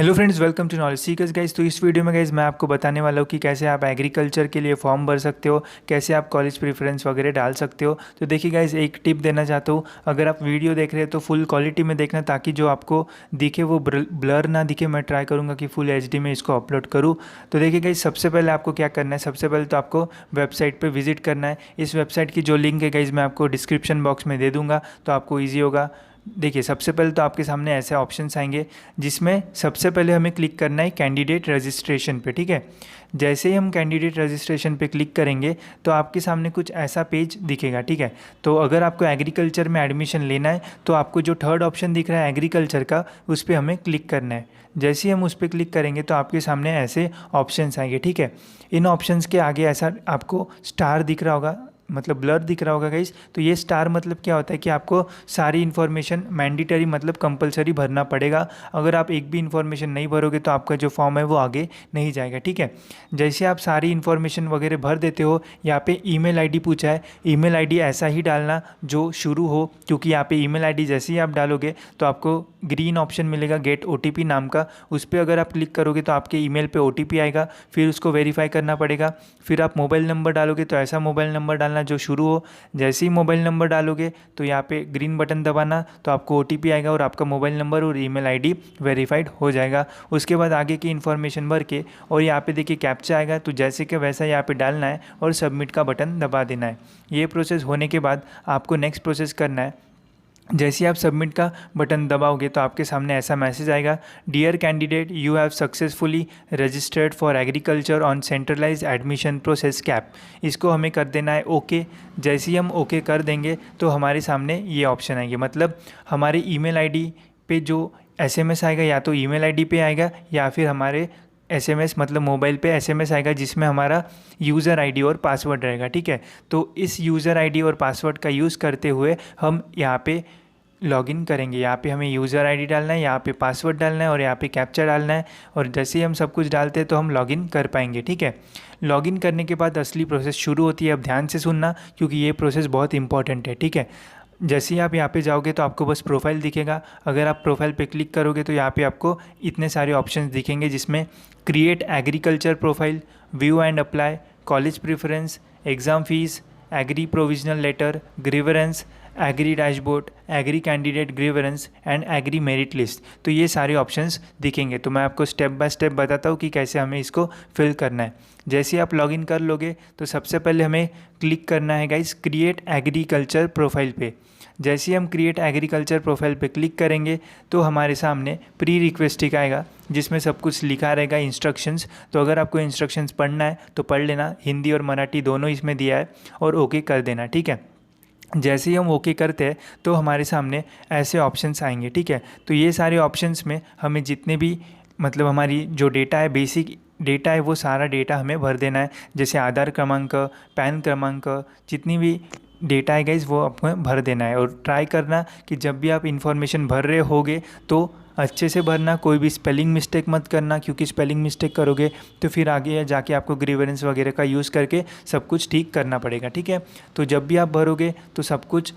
Hello friends, welcome to knowledge seekers guys. तो इस video में गाइस मैं आपको बताने वाला हूँ कि कैसे आप एग्रीकल्चर के लिए फॉर्म भर सकते हो, कैसे आप कॉलेज प्रेफरेंस वगैरह डाल सकते हो। तो देखिए गाइस, एक टिप देना चाहता हूँ, अगर आप वीडियो देख रहे हो तो फुल क्वालिटी में देखना, ताकि जो आपको दिखे वो ब्लर ना दिखे। मैं ट्राई करूँगा कि फुल HD में इसको अपलोड करूँ। तो देखिए गाइस, सबसे पहले आपको क्या करना है, सबसे पहले तो आपको वेबसाइट पर विजिट करना है। इस वेबसाइट की जो लिंक है गाइस मैं आपको डिस्क्रिप्शन बॉक्स में दे दूँगा, तो आपको ईजी होगा। देखिए, सबसे पहले तो आपके सामने ऐसे ऑप्शंस आएंगे, जिसमें सबसे पहले हमें क्लिक करना है कैंडिडेट रजिस्ट्रेशन पे। ठीक है, जैसे ही हम कैंडिडेट रजिस्ट्रेशन पे क्लिक करेंगे तो आपके सामने कुछ ऐसा पेज दिखेगा। ठीक है, तो अगर आपको एग्रीकल्चर में एडमिशन लेना है तो आपको जो थर्ड ऑप्शन दिख रहा है एग्रीकल्चर का, उस पर हमें क्लिक करना है। जैसे ही हम उस पर क्लिक करेंगे तो आपके सामने ऐसे ऑप्शंस आएंगे। ठीक है, इन ऑप्शंस के आगे ऐसा आपको स्टार दिख रहा होगा, मतलब ब्लर दिख रहा होगा गाइस। तो ये स्टार मतलब क्या होता है कि आपको सारी इन्फॉर्मेशन मैंडेटरी मतलब कंपलसरी भरना पड़ेगा। अगर आप एक भी इन्फॉर्मेशन नहीं भरोगे तो आपका जो फॉर्म है वो आगे नहीं जाएगा। ठीक है, जैसे आप सारी इन्फॉर्मेशन वगैरह भर देते हो, यहाँ पे ईमेल आईडी पूछा है, ईमेल आईडी ऐसा ही डालना जो शुरू हो, क्योंकि यहाँ पे ईमेल आईडी जैसे ही आप डालोगे तो आपको ग्रीन ऑप्शन मिलेगा गेट OTP नाम का। उस पर अगर आप क्लिक करोगे तो आपके ईमेल पे OTP आएगा, फिर उसको वेरीफाई करना पड़ेगा। फिर आप मोबाइल नंबर डालोगे तो ऐसा मोबाइल नंबर डालना जो शुरू हो। जैसे ही मोबाइल नंबर डालोगे तो यहाँ पे ग्रीन बटन दबाना, तो आपको OTP आएगा और आपका मोबाइल नंबर और ईमेल आईडी वेरीफाइड हो जाएगा। उसके बाद आगे की इन्फॉर्मेशन भर के और यहाँ पे देखिए कैप्चा आएगा, तो जैसे कि वैसा यहाँ पे डालना है और सबमिट का बटन दबा देना है। ये प्रोसेस होने के बाद आपको नेक्स्ट प्रोसेस करना है। जैसे ही आप सबमिट का बटन दबाओगे तो आपके सामने ऐसा मैसेज आएगा, dear candidate, you have successfully registered for agriculture on centralize admission process CAP. इसको हमें कर देना है ओके। जैसे ही हम ओके कर देंगे तो हमारे सामने ये ऑप्शन आएंगे, मतलब हमारे ईमेल आईडी पे जो SMS आएगा, या तो ईमेल आईडी पे आएगा या फिर हमारे SMS मतलब मोबाइल पे SMS आएगा, जिसमें हमारा यूज़र आईडी और पासवर्ड रहेगा। ठीक है, तो इस यूज़र आईडी और पासवर्ड का यूज़ करते हुए हम यहाँ पे लॉगिन करेंगे। यहाँ पे हमें यूज़र आईडी डालना है, यहाँ पे पासवर्ड डालना है और यहाँ पे कैप्चा डालना है, और जैसे ही हम सब कुछ डालते हैं तो हम लॉगिन कर पाएंगे। ठीक है, लॉगिन करने के बाद असली प्रोसेस शुरू होती है। अब ध्यान से सुनना, क्योंकि ये प्रोसेस बहुत इंपॉर्टेंट है। ठीक है, जैसे ही आप यहाँ पे जाओगे तो आपको बस प्रोफाइल दिखेगा। अगर आप प्रोफाइल पे क्लिक करोगे तो यहाँ पे आपको इतने सारे ऑप्शंस दिखेंगे, जिसमें create agriculture profile, view and apply, college preference, exam fees, agri provisional letter, grievance, agri dashboard, agri candidate grievance and agri merit list. तो ये सारे ऑप्शंस दिखेंगे। तो मैं आपको स्टेप बाय स्टेप बताता हूँ कि कैसे हमें इसको फिल करना है। जैसे ही आप लॉगिन कर लोगे तो सबसे पहले हमें क्लिक करना है गाइस क्रिएट एग्रीकल्चर प्रोफाइल पे। जैसे ही हम क्रिएट एग्रीकल्चर प्रोफाइल पे क्लिक करेंगे तो हमारे सामने प्री रिक्वेस्ट आएगा, जिसमें सब कुछ लिखा रहेगा इंस्ट्रक्शंस। तो अगर आपको इंस्ट्रक्शंस पढ़ना है तो पढ़ लेना, हिंदी और मराठी दोनों इसमें दिया है, और ओके कर देना। ठीक है, जैसे ही हम ओके करते हैं तो हमारे सामने ऐसे ऑप्शंस आएंगे। ठीक है, तो ये सारे ऑप्शंस में हमें जितने भी मतलब हमारी जो डेटा है, बेसिक डेटा है, वो सारा डेटा हमें भर देना है। जैसे आधार क्रमांक, पैन क्रमांक, जितनी भी डेटा है गाइस वो आपको भर देना है। और ट्राई करना कि जब भी आप इन्फॉर्मेशन भर रहे होगे तो अच्छे से भरना, कोई भी स्पेलिंग मिस्टेक मत करना, क्योंकि स्पेलिंग मिस्टेक करोगे तो फिर आगे जाके आपको ग्रीवेंस वगैरह का यूज़ करके सब कुछ ठीक करना पड़ेगा। ठीक है, तो जब भी आप भरोगे तो सब कुछ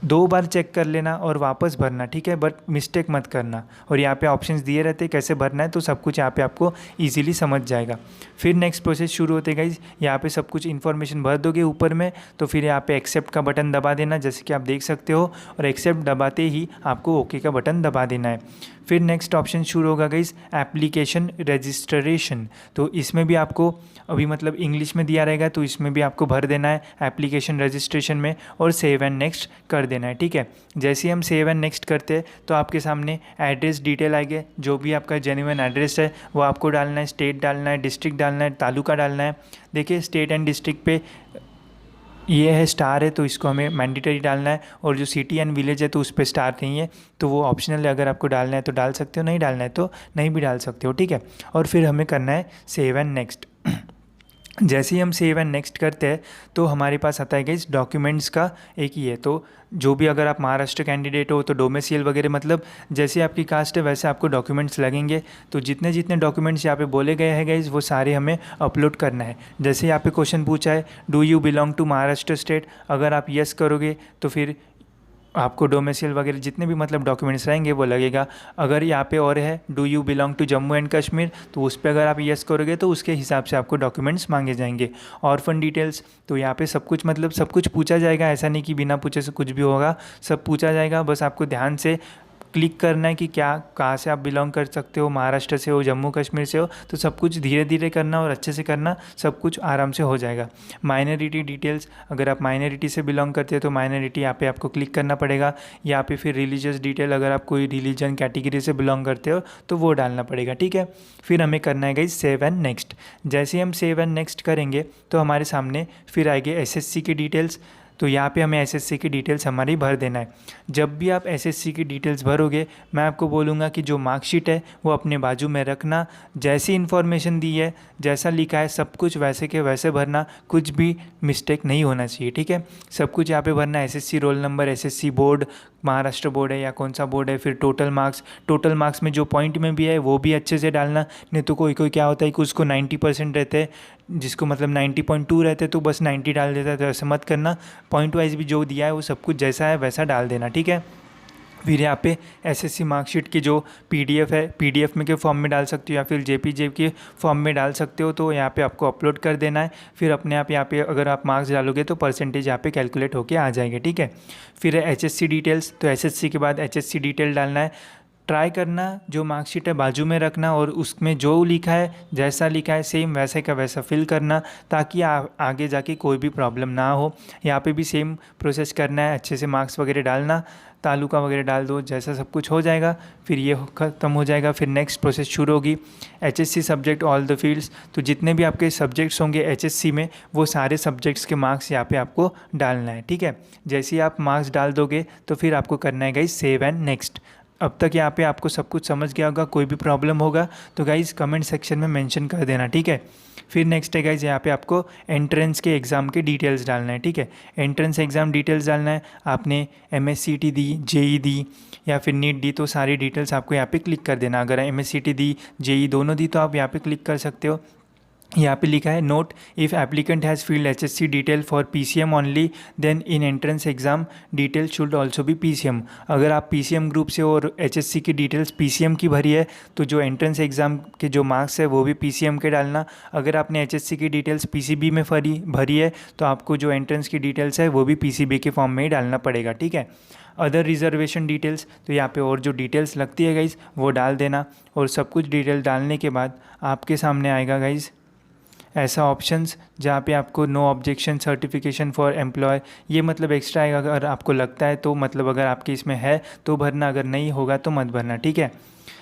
2 बार चेक कर लेना और वापस भरना। ठीक है, बट मिस्टेक मत करना। और यहाँ पे ऑप्शंस दिए रहते हैं कैसे भरना है, तो सब कुछ यहाँ पे आपको इजीली समझ जाएगा। फिर नेक्स्ट प्रोसेस शुरू होते गाइस, यहाँ पे सब कुछ इन्फॉर्मेशन भर दोगे ऊपर में, तो फिर यहाँ पे एक्सेप्ट का बटन दबा देना, जैसे कि आप देख सकते हो, और एक्सेप्ट दबाते ही आपको ओके का बटन दबा देना है। फिर नेक्स्ट ऑप्शन शुरू होगा गाइस एप्लीकेशन रजिस्ट्रेशन। तो इसमें भी आपको अभी मतलब इंग्लिश में दिया रहेगा, तो इसमें भी आपको भर देना है एप्लीकेशन रजिस्ट्रेशन में, और सेव एंड नेक्स्ट कर देना है। ठीक है, जैसे ही हम सेव एंड नेक्स्ट करते हैं तो आपके सामने एड्रेस डिटेल आएंगे, जो भी आपका जेन्युइन एड्रेस है वो आपको डालना है, स्टेट डालना है, डिस्ट्रिक्ट डालना है, तालुका डालना है। देखिए, स्टेट एंड डिस्ट्रिक्ट पे ये है स्टार है, तो इसको हमें मैंडेटरी डालना है, और जो सिटी एंड विलेज है तो उस पर स्टार नहीं है, तो वो ऑप्शनल है। अगर आपको डालना है तो डाल सकते हो, नहीं डालना है तो नहीं भी डाल सकते हो। ठीक है, और फिर हमें करना है सेव एंड नेक्स्ट। जैसे ही हम सेव एंड नेक्स्ट करते हैं तो हमारे पास आता है गाइस डॉक्यूमेंट्स का एक ही है। तो जो भी अगर आप महाराष्ट्र कैंडिडेट हो तो डोमेसियल वगैरह, मतलब जैसे आपकी कास्ट है वैसे आपको डॉक्यूमेंट्स लगेंगे। तो जितने जितने डॉक्यूमेंट्स यहाँ पे बोले गए हैं गाइस वो सारे हमें अपलोड करना है। जैसे यहाँ पे क्वेश्चन पूछा है, do you belong to Maharashtra state, अगर आप यस करोगे तो फिर आपको डोमेसिल वगैरह जितने भी मतलब डॉक्यूमेंट्स रहेंगे वो लगेगा। अगर यहाँ पे और है do you belong to Jammu and Kashmir, तो उस पर अगर आप यस करोगे तो उसके हिसाब से आपको डॉक्यूमेंट्स मांगे जाएंगे। ऑर्फन डिटेल्स, तो यहाँ पे सब कुछ मतलब सब कुछ पूछा जाएगा, ऐसा नहीं कि बिना पूछे से कुछ भी होगा, सब पूछा जाएगा। बस आपको ध्यान से क्लिक करना है कि क्या कहाँ से आप बिलोंग कर सकते हो, महाराष्ट्र से हो, जम्मू कश्मीर से हो, तो सब कुछ धीरे धीरे करना और अच्छे से करना, सब कुछ आराम से हो जाएगा। माइनॉरिटी डिटेल्स, अगर आप माइनॉरिटी से बिलोंग करते हो तो माइनॉरिटी यहाँ पे आपको क्लिक करना पड़ेगा। यहाँ पे फिर रिलीजियस डिटेल, अगर आप कोई रिलीजन कैटेगरी से बिलोंग करते हो तो वो डालना पड़ेगा, ठीक है। फिर हमें करना है गाइस सेव एंड नेक्स्ट। जैसे ही हम सेव एंड नेक्स्ट करेंगे तो हमारे सामने फिर आएगी एसएससी की डिटेल्स। तो यहाँ पे हमें एसएससी की डिटेल्स हमारी भर देना है। जब भी आप एसएससी की डिटेल्स भरोगे, मैं आपको बोलूँगा कि जो मार्कशीट है वो अपने बाजू में रखना, जैसी इन्फॉर्मेशन दी है, जैसा लिखा है सब कुछ वैसे के वैसे भरना, कुछ भी मिस्टेक नहीं होना चाहिए, ठीक है। सब कुछ यहाँ पे भरना है, SSC roll number, SSC board, Maharashtra board है या कौन सा बोर्ड है, फिर टोटल मार्क्स में जो पॉइंट में भी है वो भी अच्छे से डालना। नहीं तो कोई कोई क्या होता है कि उसको 90% रहते हैं, जिसको मतलब 90.2 रहते तो बस 90 डाल देता है, तो ऐसे मत करना। पॉइंट वाइज भी जो दिया है वो सब कुछ जैसा है वैसा डाल देना, ठीक है। फिर यहाँ पे एसएससी मार्कशीट की जो पीडीएफ है, पीडीएफ में के फॉर्म में डाल सकते हो या फिर जेपीजे के फॉर्म में डाल सकते हो, तो यहाँ पे आपको अपलोड कर देना है। फिर अपने आप यहाँ पे अगर आप मार्क्स डालोगे तो परसेंटेज यहाँ पे कैलकुलेट होके आ जाएंगे, ठीक है। फिर है एचएससी डिटेल्स, तो एसएससी के बाद एचएससी डिटेल डालना है। ट्राई करना जो मार्कशीट है बाजू में रखना और उसमें जो लिखा है, जैसा लिखा है सेम वैसे का वैसा फिल करना, ताकि आगे जाके कोई भी प्रॉब्लम ना हो। यहाँ पे भी सेम प्रोसेस करना है, अच्छे से मार्क्स वगैरह डालना, तालुका वगैरह डाल दो, जैसा सब कुछ हो जाएगा फिर ये ख़त्म हो जाएगा। फिर नेक्स्ट प्रोसेस शुरू होगी, HSC subject all the fields. तो जितने भी आपके सब्जेक्ट्स होंगे एचएससी में, वो सारे सब्जेक्ट्स के मार्क्स यहाँ पे आपको डालना है, ठीक है। जैसे ही आप मार्क्स डाल दोगे तो फिर आपको करना है गाइस सेव एंड नेक्स्ट। अब तक यहाँ पे आपको सब कुछ समझ गया होगा, कोई भी प्रॉब्लम होगा तो गाइज़ कमेंट सेक्शन में मेंशन कर देना, ठीक है। फिर नेक्स्ट है गाइज़, यहाँ पे आपको एंट्रेंस के एग्ज़ाम के डिटेल्स डालना है, ठीक है। एंट्रेंस एग्ज़ाम डिटेल्स डालना है, आपने एमएससीटी दी, जेई दी या फिर नीट दी, तो सारी डिटेल्स आपको यहाँ पे क्लिक कर देना। अगर एमएससीटी दी, जेई दोनों दी तो आप यहाँ पे क्लिक कर सकते हो। यहाँ पे लिखा है note, if applicant has filled HSC detail for PCM only then in entrance exam detail should also भी पीसीएम। अगर आप पीसीएम ग्रुप से और एचएससी की डिटेल्स पीसीएम की भरी है तो जो एंट्रेंस एग्ज़ाम के जो मार्क्स है वो भी पीसीएम के डालना। अगर आपने एचएससी की डिटेल्स पीसीबी में भरी है तो आपको जो एंट्रेंस की डिटेल्स है वो भी पीसीबी के फॉर्म में ही डालना पड़ेगा, ठीक है। अदर रिजर्वेशन डिटेल्स, तो यहाँ पे और जो डिटेल्स लगती है गाइज़ वो डाल देना। और सब कुछ डिटेल डालने के बाद आपके सामने आएगा गाइज़ ऐसा ऑप्शंस जहाँ पे आपको no objection certification for employ, ये मतलब एक्स्ट्रा आएगा। अगर आपको लगता है तो मतलब अगर आपके इसमें है तो भरना, अगर नहीं होगा तो मत भरना, ठीक है।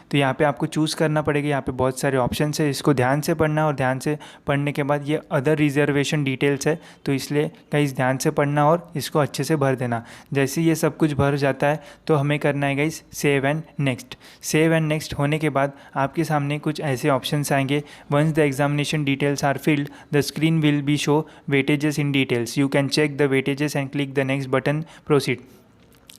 तो यहाँ पे आपको चूज़ करना पड़ेगा, यहाँ पे बहुत सारे ऑप्शंस है, इसको ध्यान से पढ़ना और ध्यान से पढ़ने के बाद ये अदर रिजर्वेशन डिटेल्स है, तो इसलिए गाइस ध्यान से पढ़ना और इसको अच्छे से भर देना। जैसे ये सब कुछ भर जाता है तो हमें करना है guys save and next. Save and next होने के बाद आपके सामने कुछ ऐसे ऑप्शंस आएंगे, once the examination details are filled the screen will be show weightages in details, you can check the weightages and click the next button proceed.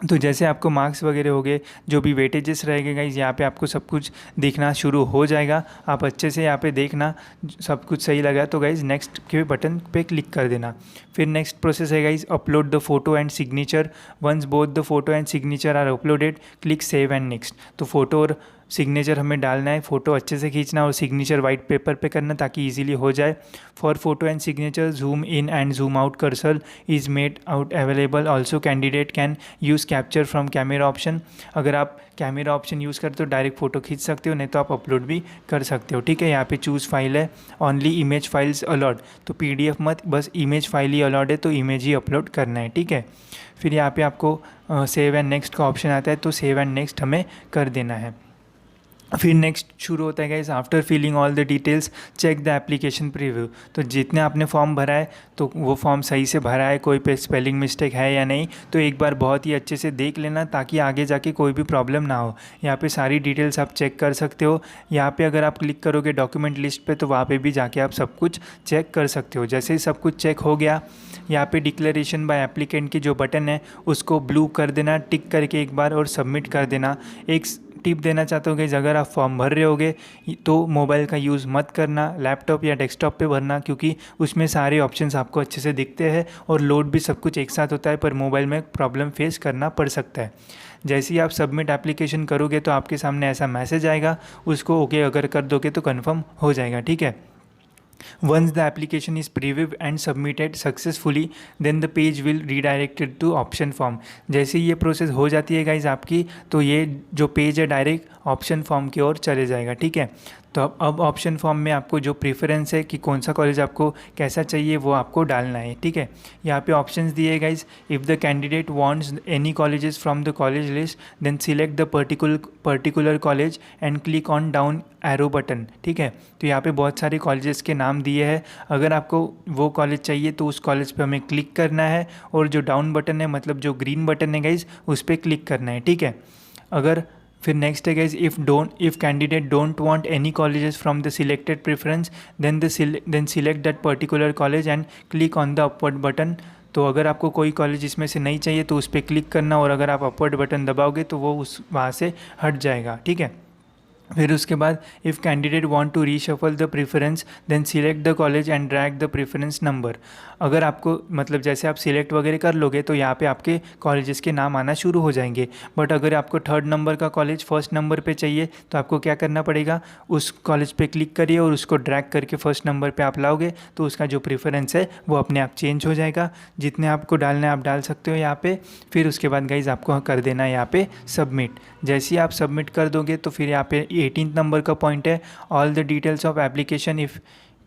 तो जैसे आपको मार्क्स वगैरह हो गए, जो भी वेटेजेस रहेंगे गाइज, यहाँ पे आपको सब कुछ दिखना शुरू हो जाएगा। आप अच्छे से यहाँ पे देखना, सब कुछ सही लगा तो गाइज नेक्स्ट के बटन पे क्लिक कर देना। फिर नेक्स्ट प्रोसेस है guys upload the photo and signature, once both the photo and signature are uploaded click save and next. तो फोटो और सिग्नेचर हमें डालना है, फ़ोटो अच्छे से खींचना और सिग्नेचर वाइट पेपर पे करना ताकि इजीली हो जाए। For photo and signature zoom in and zoom out cursor is made out available, also candidate can use capture from camera option. अगर आप कैमरा ऑप्शन यूज़ करते हो डायरेक्ट फ़ोटो खींच सकते हो, नहीं तो आप अपलोड भी कर सकते हो, ठीक है। यहाँ पे चूज़ फाइल है, ओनली इमेज फाइल्स अलाउड, तो PDF मत, बस इमेज फाइल ही अलाउड है, तो इमेज ही अपलोड करना है, ठीक है। फिर यहाँ पे आपको सेव एंड नेक्स्ट का ऑप्शन आता है, तो सेव एंड नेक्स्ट हमें कर देना है। फिर नेक्स्ट शुरू होता है guys, after filling all the details check the application preview. तो जितने आपने फॉर्म भरा है तो वो फॉर्म सही से भरा है, कोई पे स्पेलिंग मिस्टेक है या नहीं, तो एक बार बहुत ही अच्छे से देख लेना ताकि आगे जाके कोई भी प्रॉब्लम ना हो। यहाँ पे सारी डिटेल्स आप चेक कर सकते हो। यहाँ पे अगर आप क्लिक करोगे डॉक्यूमेंट लिस्ट पे तो वहाँ पे भी जाके आप सब कुछ चेक कर सकते हो। जैसे ही सब कुछ चेक हो गया, यहाँ पे डिक्लेरेशन बाय एप्लीकेंट की जो बटन है उसको ब्लू कर देना, टिक करके एक बार, और सबमिट कर देना। एक टिप देना चाहता हूँ गाइस, अगर आप फॉर्म भर रहे होगे तो मोबाइल का यूज़ मत करना, लैपटॉप या डेस्कटॉप पे भरना, क्योंकि उसमें सारे ऑप्शंस आपको अच्छे से दिखते हैं और लोड भी सब कुछ एक साथ होता है, पर मोबाइल में प्रॉब्लम फेस करना पड़ सकता है। जैसे ही आप सबमिट एप्लीकेशन करोगे तो आपके सामने ऐसा मैसेज आएगा, उसको ओके अगर कर दोगे तो कन्फर्म हो जाएगा, ठीक है। Once the application is previewed and submitted successfully, then the page will redirected to option form। जैसे ही ये प्रोसेस हो जाती है गाइज आपकी, तो ये जो पेज है डायरेक्ट ऑप्शन फॉर्म की ओर चले जाएगा, ठीक है। तो अब ऑप्शन फॉर्म में आपको जो प्रेफरेंस है कि कौन सा कॉलेज आपको कैसा चाहिए वो आपको डालना है, ठीक है। यहाँ पे ऑप्शंस दिए guys, if the candidate wants any colleges from the college list then select the particular college and click on down arrow button, ठीक है। तो यहाँ पे बहुत सारे कॉलेजेस के नाम दिए हैं, अगर आपको वो कॉलेज चाहिए तो उस कॉलेज पे हमें क्लिक करना है और जो डाउन बटन है मतलब जो ग्रीन बटन है गाइज उस पर क्लिक करना है, ठीक है। अगर फिर नेक्स्ट है guys, if candidate don't want any colleges from the selected preference then select that particular college and click on the upward button. तो अगर आपको कोई कॉलेज इसमें से नहीं चाहिए तो उस पर क्लिक करना, और अगर आप अपवर्ड बटन दबाओगे तो वो वहाँ से हट जाएगा, ठीक है। फिर उसके बाद if candidate want to reshuffle the preference then select the college and drag the preference number. अगर आपको मतलब जैसे आप सिलेक्ट वगैरह कर लोगे तो यहाँ पे आपके कॉलेजेस के नाम आना शुरू हो जाएंगे, बट अगर आपको थर्ड नंबर का कॉलेज फर्स्ट नंबर पे चाहिए तो आपको क्या करना पड़ेगा, उस कॉलेज पे क्लिक करिए और उसको ड्रैग करके फर्स्ट नंबर पे आप लाओगे तो उसका जो प्रेफरेंस है वो अपने आप चेंज हो जाएगा। जितने आपको डालना है आप डाल सकते हो यहाँ पे। फिर उसके बाद गाइज आपको कर देना है यहाँ पे सबमिट। जैसे ही आप सबमिट कर दोगे तो फिर यहाँ पे 18 नंबर का पॉइंट है, all the details of application if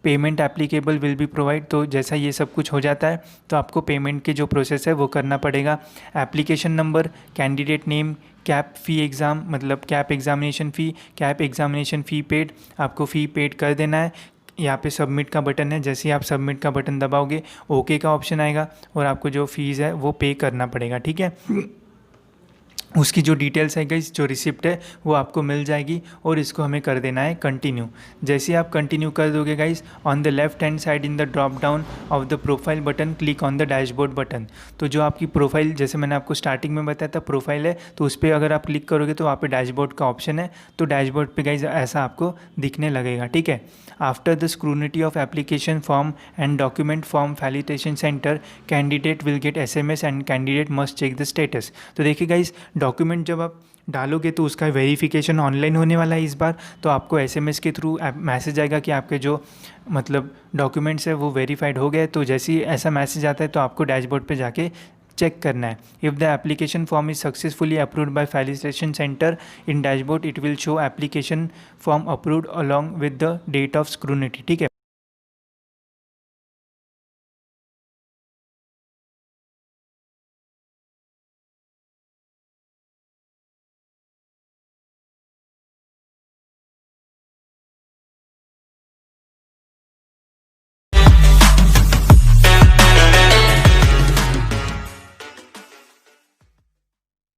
payment applicable will be provide. तो जैसा ये सब कुछ हो जाता है तो आपको पेमेंट के जो प्रोसेस है वो करना पड़ेगा। Application number, candidate name, CAP fee exam मतलब कैप एग्ज़ामिनेशन फ़ी पेड, आपको फ़ी पेड कर देना है। यहाँ पे सबमिट का बटन है, जैसे ही आप सबमिट का बटन दबाओगे ओके का ऑप्शन आएगा और आपको जो फीस है वो पे करना पड़ेगा, ठीक है। उसकी जो डिटेल्स है गाइस, जो रिसिप्ट है वो आपको मिल जाएगी और इसको हमें कर देना है कंटिन्यू। जैसे ही आप कंटिन्यू कर दोगे guys, on the left hand side in the drop down of the profile button click on the dashboard button. तो जो आपकी प्रोफाइल, जैसे मैंने आपको स्टार्टिंग में बताया था प्रोफाइल है, तो उस पर अगर आप क्लिक करोगे तो वहाँ पे डैशबोर्ड का ऑप्शन है, तो डैशबोर्ड पे गाइस ऐसा आपको दिखने लगेगा, ठीक है। After the scrutiny of application form and document form facilitation centre candidate will get SMS and candidate must check the status. तो देखिए गाइस, डॉक्यूमेंट जब आप डालोगे तो उसका वेरिफिकेशन ऑनलाइन होने वाला है इस बार, तो आपको SMS के थ्रू मैसेज आएगा कि आपके जो मतलब डॉक्यूमेंट्स है वो वेरीफाइड हो गए। तो जैसे ही ऐसा मैसेज आता है तो आपको डैशबोर्ड पे जाके चेक करना है। If the application form is successfully approved by facilitation centre in dashboard it will show application form approved along with the date of scrutiny, ठीक है।